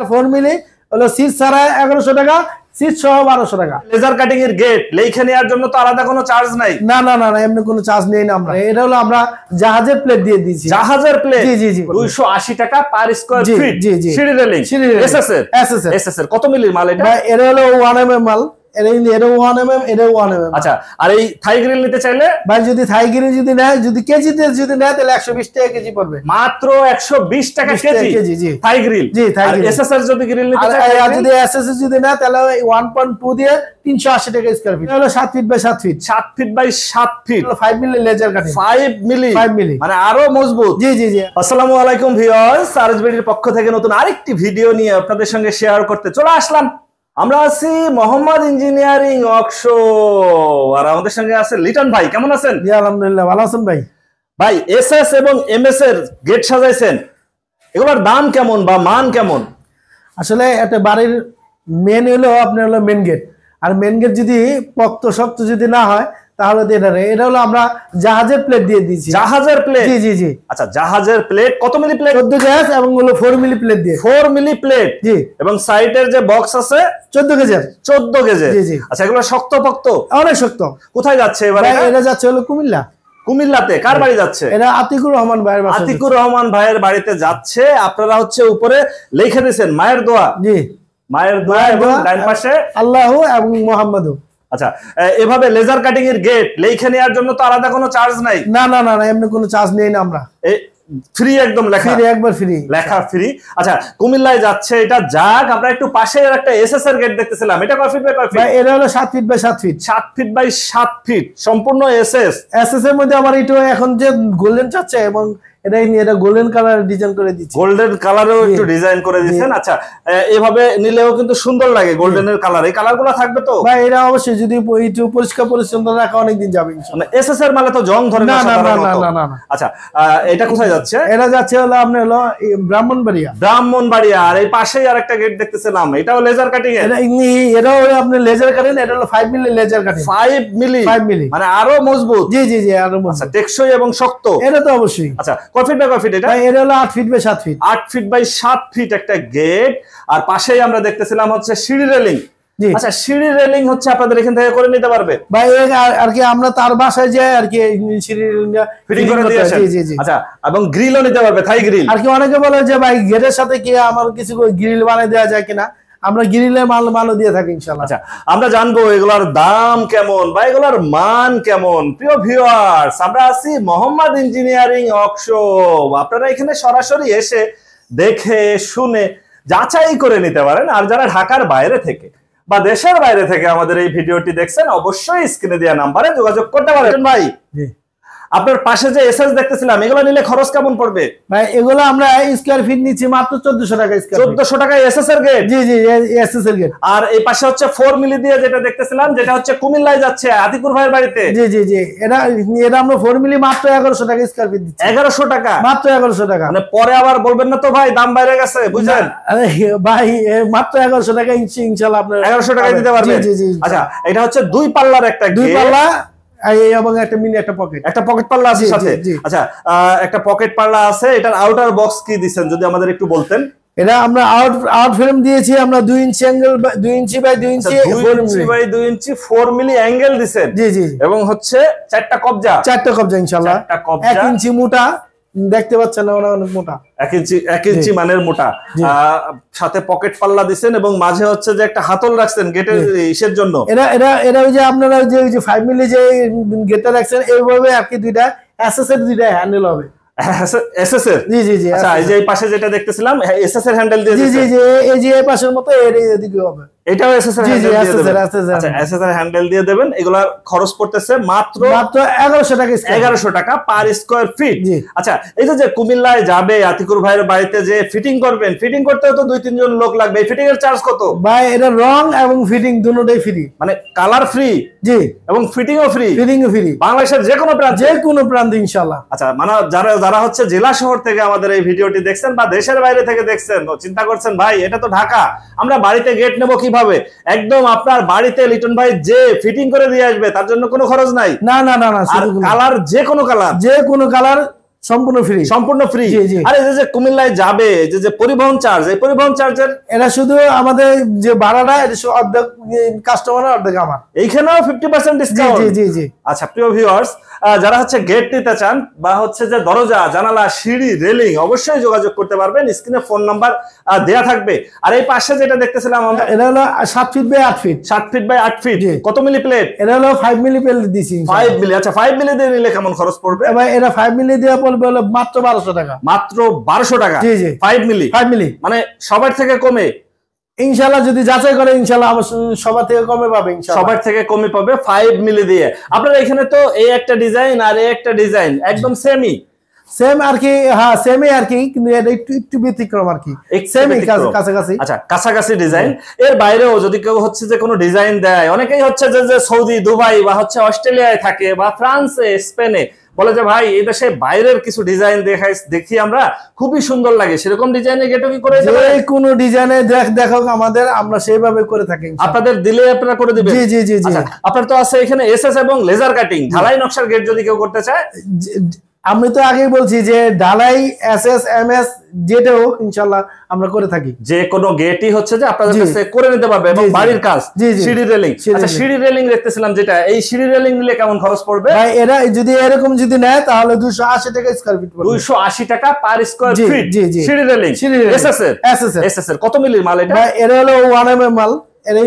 4 মিলি হলো সিট ছাড়া 1100 টাকা, সিট সহ 1200 টাকা। লেজার কাটিং এর গেট লেখা নেওয়ার জন্য তো আলাদা কোনো চার্জ নাই? না না না না, এমনি কোনো চার্জ নেই না। আমরা এটা হলো আমরা জাহাজের প্লেট দিয়ে দিয়েছি। জাহাজের প্লেট? জি জি জি। 280 টাকা পার স্কয়ার ফিট। জি জি। সিঁড়ি রেলিং এসএস এর কত মিলির মাল এটা? এটা হলো 1 mm মাল। এটা 1 mm, এটা 1 mm। আচ্ছা, আর এই থাই গ্রিল নিতে চাইলে ভাই যদি থাই গ্রিল যদি নেয়, যদি কেজিতে যদি নেয় তাহলে 120 টাকা কেজি পড়বে। মাত্র 120 টাকা কেজি। জি থাই গ্রিল। জি থাই গ্রিল। এসএস এর যদি গ্রিল নিতে চাই, আর যদি এসএস যদি নেয় তাহলে 1.2 দিয়ে 380 টাকা স্কয়ার ফিট। হলো 7 feet by 7 feet. 7 feet by 7 feet. 5 milli laser cutting. 5 milli মানে আরো মজবুত। জি জি জি। আসসালামু আলাইকুম ভিউয়ার্স, আরএসবিডির পক্ষ থেকে নতুন আরেকটি ভিডিও নিয়ে আপনাদের সঙ্গে শেয়ার করতে চলে আসলাম। আমরা আছি মোহাম্মদ ইঞ্জিনিয়ারিং ওয়ার্কশপ, আর আমাদের সঙ্গে আছে লিটন ভাই। কেমন আছেন? জি আলহামদুলিল্লাহ, ভালো আছেন ভাই। ভাই এসএস এবং এমএস এর গেট সাজাইছেন, এগুলোর দাম কেমন বা মান কেমন? আসলে একটা বাড়ির মেন হলো আপনার হলো মেন গেট, আর মেন গেট যদি পক্ত শক্ত যদি না হয় তাহলে এটা হলো আমরা জাহাজের প্লেট দিয়ে দিয়েছি। জাহাজের প্লেট? জি জি জি। আচ্ছা, জাহাজের প্লেট কত মিলি প্লেট? 14 গেজ এবং হলো 4 মিলি প্লেট দিয়ে। 4 মিলি প্লেট। জি। এবং সাইডের যে বক্স আছে 14 গেজের। 14 গেজের। জি জি। আচ্ছা, এগুলো শক্ত পক্ত? অনেক শক্ত। কোথায় যাচ্ছে এবারে? এটা যাচ্ছে হলো কুমিল্লা। কুমিল্লাতে কার বাড়ি যাচ্ছে? এটা আতিকুর রহমান ভাইয়ের বাসা। আতিকুর রহমান ভাইয়ের বাড়িতে যাচ্ছে। আপনারা হচ্ছে উপরে লিখে দিয়েছেন মায়ের দোয়া। জি, মায়ের দোয়া এবং ডান পাশে আল্লাহু এবং মুহাম্মাদু। আচ্ছা, এভাবে লেজার কাটিং এর গেট লেখা নেওয়ার জন্য তো আলাদা কোনো চার্জ নাই? না না না না, এমনি কোনো চার্জ নেই না। আমরা ফ্রি, একদম লেখা ফ্রি, একবার ফ্রি, লেখা ফ্রি। আচ্ছা, কুমিল্লায় যাচ্ছে এটা যাক। আমরা একটু পাশে একটা এসএস এর গেট দেখতেছিলাম, এটা কয় ফিট বাই কয় ফিট? এটা হলো 7 feet by 7 feet. 7 feet by 7 feet সম্পূর্ণ এসএস। এসএস এর মধ্যে আমার একটু এখন যে গোল্ডেন চাচ্ছে, এবং এটা গোল্ডেন কালার ডিজাইন করে দিচ্ছি। গোল্ডেন কালারেও একটু ডিজাইন করে দিয়েছেন। আচ্ছা, এভাবে নিলেও কিন্তু সুন্দর লাগে গোল্ডেনের কালার। এই কালারগুলো থাকবে তো ভাই? এটা অবশ্যই যদি একটু পরিষ্কার পরিচ্ছন্ন রাখা অনেক দিন যাবে ইনশাআল্লাহ। এসএস এর মানে তো জং ধরে না? না না না না না। আচ্ছা, এটা কোথায় যাচ্ছে? এটা যাচ্ছে হলো আপনার হলো ব্রাহ্মণবাড়িয়া। ব্রাহ্মণবাড়িয়া। আর এই পাশেই আরেকটা গেট দেখতেছিলাম, এটাও লেজার কাটিং এর? এটাও আপনি লেজার কাটিং। এটা হলো 5 মিলি লেজার কাটিং। 5 মিলি মানে আরো মজবুত। জি জি জি, আরো মজবুত। আচ্ছা, টেকসই এবং শক্ত। এটা তো অবশ্যই। আচ্ছা, কয় ফিট বাই কয় ফিট এটা? এটা হলো 8 feet by 7 feet. 8 feet by 7 feet একটা গেট। আর পাশেই আমরা দেখতেছিলাম হচ্ছে সিঁড়ি রেলিং। আচ্ছা, সিঁড়ি রেলিং হচ্ছে আপনাদের এখান থেকে করে নিতে পারবে ভাই? আর কি আমরা তার বাসায় যাই আর কি সিঁড়ি রেলিংটা ফিটিং করে দিয়ে আসেন। জি জি জি। আচ্ছা, এবং গ্রিলও নিতে পারবে, থাই গ্রিল। আর কি অনেকে বলে যে ভাই গেটের সাথে কি আমার কিছু গ্রিল বানিয়ে দেওয়া যায় কিনা? আমরা গ্রিলের মালও দিয়ে থাকি ইনশাআল্লাহ। আচ্ছা, আমরা জানবো এগুলার দাম কেমন বা এগুলার মান কেমন। প্রিয় ভিউয়ার্স, আমরা আছি মোহাম্মদ ইঞ্জিনিয়ারিং ওয়ার্কশপ। আপনারা এখানে সরাসরি এসে দেখে শুনে যাচাই করে নিতে পারেন। আর যারা ঢাকার বাইরে থেকে বা দেশের বাইরে থেকে আমাদের এই ভিডিওটি দেখছেন, অবশ্যই স্ক্রিনে দেওয়া নাম্বারে যোগাযোগ করতে পারেন। ভাই, আপনার পাশে যে এসএস দেখতেছিলাম, এগুলো নিলে খরচ কেমন পড়বে? ভাই এগুলো আমরা স্কয়ার ফিট নিচ্ছি মাত্র 1400 টাকা স্কয়ার। 1400 টাকা এসএস এর গেট? জি জি, এসএস এর গেট। আর এই পাশে হচ্ছে 4 মিলি দিয়ে যেটা দেখতেছিলাম, যেটা হচ্ছে কুমিল্লায় যাচ্ছে আতিকুর ভাইয়ের বাড়িতে। জি জি জি, এটা আমরা 4 মিলি মাত্র 1100 টাকা স্কয়ার ফিট দিচ্ছি। 1100 টাকা? মাত্র 1100 টাকা। মানে পরে আবার বলবেন না তো ভাই দাম বাইরে গেছে, বুঝলেন? আরে ভাই, মাত্র 1100 টাকা ইনশাআল্লাহ আপনারা 1100 টাকায় দিতে পারবেন। জি জি। আচ্ছা, এটা হচ্ছে 2 পাল্লার একটা গেট। 2 পাল্লা এবং একটা মিনি একটা পকেট পাল্লা আছে সাথে। আচ্ছা, একটা পকেট পাল্লা আছে। এটার আউটার বক্স কি দিবেন যদি আমাদের একটু বলতেন? এটা আমরা আউট ফ্রেম দিয়েছি আমরা 2 inch angle, 2 inch by 2 inch, 2 inch by 2 inch 4 milli angle দিবেন। জি জি। এবং হচ্ছে 4টা কবজা। 4টা কবজা ইনশাআল্লাহ। 1 ইঞ্চি মোটা, দেখতে পাচ্ছেন না? অনেক মোটা। 1 ইঞ্চি মানের মোটা। সাথে পকেট পাল্লা দিবেন এবং মাঝে হচ্ছে যে একটা হাতল রাখছেন গেটের ইসের জন্য। এটা ওই যে আপনারা যে 5 মিলি যে গেটটা রাখছেন, এইভাবে আর কি দুইটা এসএস এর দুইটা হ্যান্ডেল হবে। এসএস এর? জি জি জি। আচ্ছা, এই যে এই পাশে যেটা দেখতেছিলাম এসএস এর হ্যান্ডেল দিয়ে দিয়েছেন। জি জি জি, এই যে এই পাশের মতো এদিকে হবে। এটাও এসএস এর হ্যান্ডেল দিয়ে দেবেন। আচ্ছা, এসএস এর হ্যান্ডেল দিয়ে দেবেন। এগুলা খরচ পড়তেছে মাত্র 1100 টাকা। 1100 টাকা পার স্কয়ার ফিট। আচ্ছা, এই যে কুমিল্লায় যাবে আতিকুর ভাইয়ের বাড়িতে যে ফিটিং করবেন, ফিটিং করতেও তো 2-3 জন লোক লাগবে। এই ফিটিং এর চার্জ কত? ভাই এটা রং এবং ফিটিং দুটোই ফ্রি। মানে কালার ফ্রি? জি। এবং ফিটিংও ফ্রি? ফিটিংও ফ্রি, বাংলাদেশের যে কোনো প্রান্তে ইনশাআল্লাহ। আচ্ছা, মানে যারা হচ্ছে জেলা শহর থেকে আমাদের এই ভিডিওটি দেখছেন বা দেশের বাইরে থেকে দেখছেন, চিন্তা করছেন ভাই এটা তো ঢাকা, আমরা বাড়িতে গেট নেব কিভাবে? একদম আপনার বাড়িতে লিটন ভাই যে ফিটিং করে দিয়ে আসবে, তার জন্য কোনো খরচ নাই। না না না না, কালার যে কোনো কালার সম্পূর্ণ ফ্রি। সম্পূর্ণ ফ্রি। জি জি। আর এই যে কুমিল্লায় যাবে যে পরিবহন চার্জ, এই পরিবহন চার্জের এটা শুধু আমাদের যে ভাড়াটা এটা শুধু অর্ধেক কাস্টমারের, অর্ধেক আমার। এইখানেও 50% ডিসকাউন্ট। জি জি জি। আচ্ছা প্রিয় ভিউয়ার্স, যারা হচ্ছে গেট নিতে চান বা হচ্ছে যে দরজা জানালা সিঁড়ি রেলিং, অবশ্যই যোগাযোগ করতে পারবেন, স্ক্রিনে ফোন নাম্বার দেয়া থাকবে। আর এই পাশে যেটা দেখতেছিলাম আমরা, এটা হলো 7 feet by 8 feet. 7 feet by 8 feet. জি। কত মিলি প্লেট? এটা হলো 5 মিলি প্লেট দিছি। 5 মিলি। আচ্ছা 5 মিলি দিয়ে নিলে কেমন খরচ পড়বে? এবার এটা 5 মিলি দেওয়া পড়বে হলো মাত্র 1200 টাকা। মাত্র 1200 টাকা। জি জি। 5 মিলি। 5 মিলি মানে সবার থেকে কমে। ইনশাআল্লাহ যদি যাচাই করে ইনশাআল্লাহ সবার থেকে কমে পাবে ইনশাআল্লাহ। সবার থেকে কমে পাবে 5 মিলি দিয়ে। আপনারা এখানে তো এই একটা ডিজাইন আর এই একটা ডিজাইন একদম সেমই। সেম আর কি, হ্যাঁ সেমই আর কি, কিন্তু এটা একটু ব্যতিক্রম আর কি। সেমই কাছাকাছি। আচ্ছা কাছাকাছি ডিজাইন। এর বাইরেও যদি কেউ হচ্ছে যে কোনো ডিজাইন দেয়, অনেকেই হচ্ছে যে সৌদি, দুবাই বা হচ্ছে অস্ট্রেলিয়ায় থাকে বা ফ্রান্সে, স্পেনে, বলে যে ভাই এই দেশে বাইরের কিছু ডিজাইন দেখি আমরা, খুবই সুন্দর লাগে, সেরকম ডিজাইনের গেটও কি করে দেবে? যে কোনো ডিজাইনে দেখো আমাদের, আমরা সেইভাবে করে থাকি। আপনাদের দিলে আপনারা করে দিবেন? জি জি জি জি। আপনার তো আছে এখানে এসএস এবং লেজার কাটিং, ঢালাই নকশার গেট যদি কেউ করতে চায়। আমি তো আগেই বলছি যে ঢালাই, এসএস, এমএস যেটা হোক ইনশাআল্লাহ আমরা করে থাকি। যে কোনো গেটই হচ্ছে যে আপনাদের কাছে করে নিতে পারবে। এবং বাড়ির কাজ, সিঁড়ি রেলিং। আচ্ছা সিঁড়ি রেলিং দেখতেছিলাম যেটা, এই সিঁড়ি রেলিং নিলে কেমন খরচ পড়বে? ভাই এরা যদি এরকম যদি নেয় তাহলে 280 টাকা স্কয়ার ফিট পড়বে। 280 টাকা পার স্কয়ার ফিট। জি জি। সিঁড়ি রেলিং এসএস এর কত মিলির মাল এটা? ভাই এটা হলো 1 mm মাল। এটা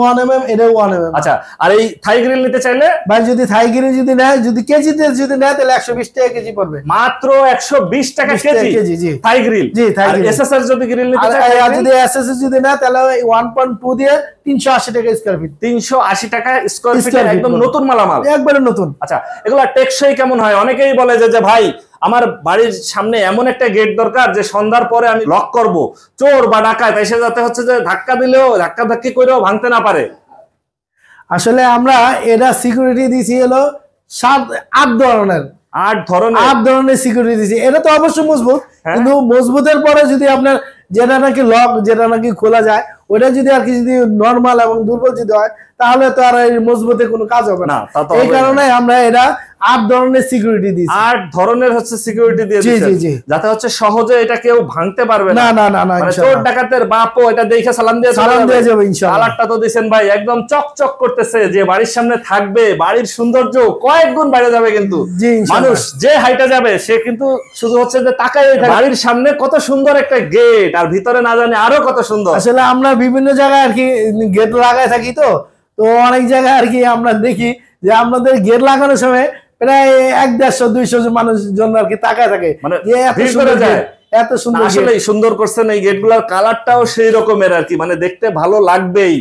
1 mm, এটা 1 mm। আচ্ছা আর এই থাই গ্রিল নিতে চাইলে? ভাই যদি থাই গ্রিল যদি নেয়, যদি কেজিতে যদি নেয় তাহলে 120 টাকা কেজি পড়বে। মাত্র 120 টাকা কেজি। জি থাই গ্রিল। জি থাই গ্রিল। এসএস এর যদি গ্রিল নিতে চায়, আর যদি এসএস যদি নেয় তাহলে 1.2 দিয়ে 380 টাকা স্কয়ার ফিট। 380 টাকা স্কয়ার ফিট, একদম নতুন মালামাল, একবারে নতুন। আচ্ছা এগুলা টেকসই কেমন হয়? অনেকেই বলে যে ভাই আমার বাড়ির সামনে এমন একটা গেট দরকার যে সন্ধ্যার পরে আমি লক করব, চোর বা ডাকাত এসে যাতে হচ্ছে যে ধাক্কা দিলেও ধাক্কি করেও ভাঙতে না পারে। আসলে আমরা এটা সিকিউরিটি দিছি হলো 8 ধরনের। 8 ধরনের সিকিউরিটি দিছি। এটা তো অবশ্যই মজবুত, কিন্তু মজবুতের পরে যদি আপনার যেটা নাকি লক, যেটা নাকি খোলা যায়, ওটা যদি আর কি যদি নরমাল এবং দুর্বল যদি হয় তাহলে তো আর এই মজবুতে কোনো কাজ হবে না। এই কারণে আমরা এটা 8 ধরনের সিকিউরিটি দিয়েছি। 8 ধরনের হচ্ছে সিকিউরিটি দিয়ে দিয়েছি, যাতে হচ্ছে সহজে এটা কেউ ভাঙতে পারবে না। না না না, মানে চোর ডাকাতের বাপও এটা দেখে সালাম দিয়ে যাবে ইনশাআল্লাহ। কালারটা তো দিবেন ভাই, একদম চকচক করতেছে, যে বাড়ির সামনে থাকবে বাড়ির সৌন্দর্য কয়েক গুণ বাইরে যাবে। কিন্তু মানুষ যে হাইটা যাবে সে কিন্তু শুধু হচ্ছে যে তাকাই থাকে, বাড়ির সামনে কত সুন্দর একটা গেট, আর ভিতরে না জানে আরো কত সুন্দর। আসলে আমরা বিভিন্ন জায়গায় আর কি গেট লাগায় থাকি, তো অনেক জায়গায় আর কি আমরা দেখি যে আপনাদের গেট লাগানোর সময় প্রায় 150-200 মানুষের জন্য আর কি তাকায় থাকে, মানে এত সুন্দর। আসলে সুন্দর করছেন এই গেটগুলোর কালারটাও সেই রকমের আর কি, মানে দেখতে ভালো লাগবেই,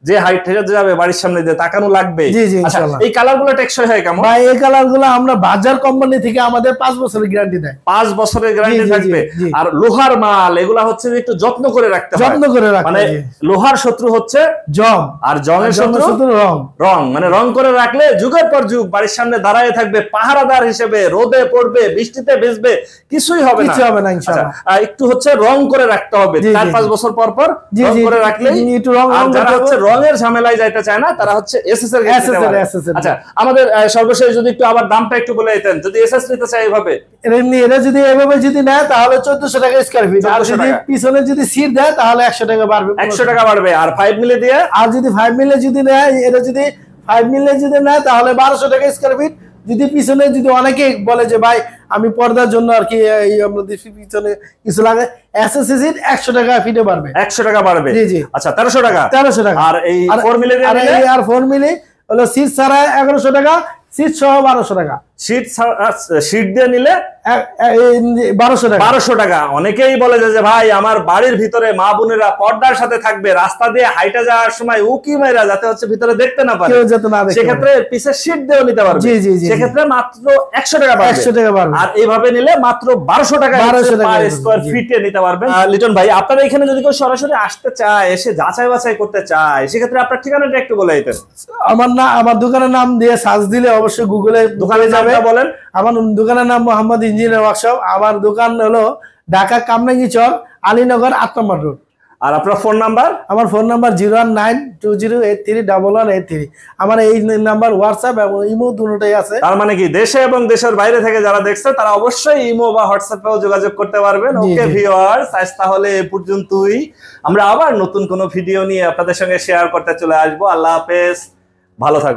যে হাইট হেঁটে যাবে বাড়ির সামনে দিয়ে তাকানো লাগবে। এই কালারগুলো টেকসই হয় কেমন? ভাই এই কালারগুলো আমরা বাজার কোম্পানি থেকে আমাদের 5 বছরের গ্যারান্টি দেয়। 5 বছরের গ্যারান্টি থাকবে। আর লোহার মাল এগুলা হচ্ছে একটু যত্ন করে রাখতে হয়, যত্ন করে রাখতে। মানে লোহার শত্রু হচ্ছে জং, আর জংয়ের শত্রু রং। মানে রং করে রাখলে যুগের পর যুগ বাড়ির সামনে দাঁড়ায় থাকবে পাহারাদার হিসেবে, রোদে পড়বে বৃষ্টিতে ভিজবে কিছুই হবে না, ইনশাআল্লাহ। একটু হচ্ছে রং করে রাখতে হবে 4-5 বছর পর পর রং করে রাখলে। আর যারা হচ্ছে রঙের ঝামেলায় যাইতে চায় না তারা হচ্ছে এসএস এর গেট নিতে পারে। আচ্ছা আমাদের সর্বশেষ যদি একটু আবার দামটা একটু বলে দিতেন, যদি এসএস নিতে চায় এইভাবে, এটা যদি এভাবে যদি নেয় তাহলে 1400 টাকা স্কয়ার ফিট। আর যদি পিছনে যদি সিট দেয় তাহলে 100 টাকা বাড়বে, 100 টাকা বাড়বে। আর 5 মিলি দিয়ে, আর যদি 5 মিলি যদি নেয়, এটা যদি 5 মিলি যদি নেয় তাহলে 1200 টাকা স্কয়ার ফিট। যদি পিছনে যদি অনেকে বলে যে ভাই আমি পর্দার জন্য আর কি আমাদের পিছনে কিছু লাগে, এসএস সিট 100 টাকা ফিটে বাড়বে, 100 টাকা বাড়বে। জি জি। আচ্ছা 1300 টাকা। আর এই 4 মিলি দিয়ে, আর 4 মিলি হলো সিট ছাড়া 1100 টাকা, সিট সহ 1200 টাকা। শীট দিয়ে নিলে 1200 টাকা। অনেকেই বলে যে ভাই আমার বাড়ির ভিতরে মা বোনেরা পর্দার সাথে থাকবে, রাস্তা দিয়ে হাইটা যাওয়ার সময় উকি মেরা যাতে হচ্ছে ভিতরে দেখতে না পারে, সেক্ষেত্রে পিছে শীট দিয়েও নিতে পারবে। সেক্ষেত্রে মাত্র 100 টাকা পাবে, 100 টাকা পাবে। আর এইভাবে নিলে মাত্র 1200 টাকা পার স্কয়ার ফিটে নিতে পারবেন। লিটন ভাই আপনারা এখানে যদি কেউ সরাসরি আসতে চায়, এসে যাচাই বাছাই করতে চায়, সেক্ষেত্রে আপনার ঠিকানাটা একটু বলে দিতেন। আমার দোকানের নাম দিয়ে সার্চ দিলে অবশ্যই গুগলে দোকানে যাবে। বলেন। আমার দোকানের নাম মোহাম্মদ ইঞ্জিনিয়ার ওয়ার্কশপ। আমার দোকান হলো ঢাকা কামরাঙ্গীচর, আলীনগর 8 নম্বর রোড। আর আপনার ফোন নাম্বার? আমার ফোন নাম্বার 01920831183। আমার এই নাম্বার হোয়াটসঅ্যাপ এবং ইমো দুটোই আছে। তার মানে কি দেশে এবং দেশের বাইরে থেকে যারা দেখছে তারা অবশ্যই ইমো বা হোয়াটসঅ্যাপেও যোগাযোগ করতে পারবেন। ওকে ভিউয়ার্স, আজ তাহলে এ পর্যন্তই। আমরা আবার নতুন কোনো ভিডিও নিয়ে আপনাদের সঙ্গে শেয়ার করতে চলে আসবো। আল্লাহ হাফেজ, ভালো থাকুন।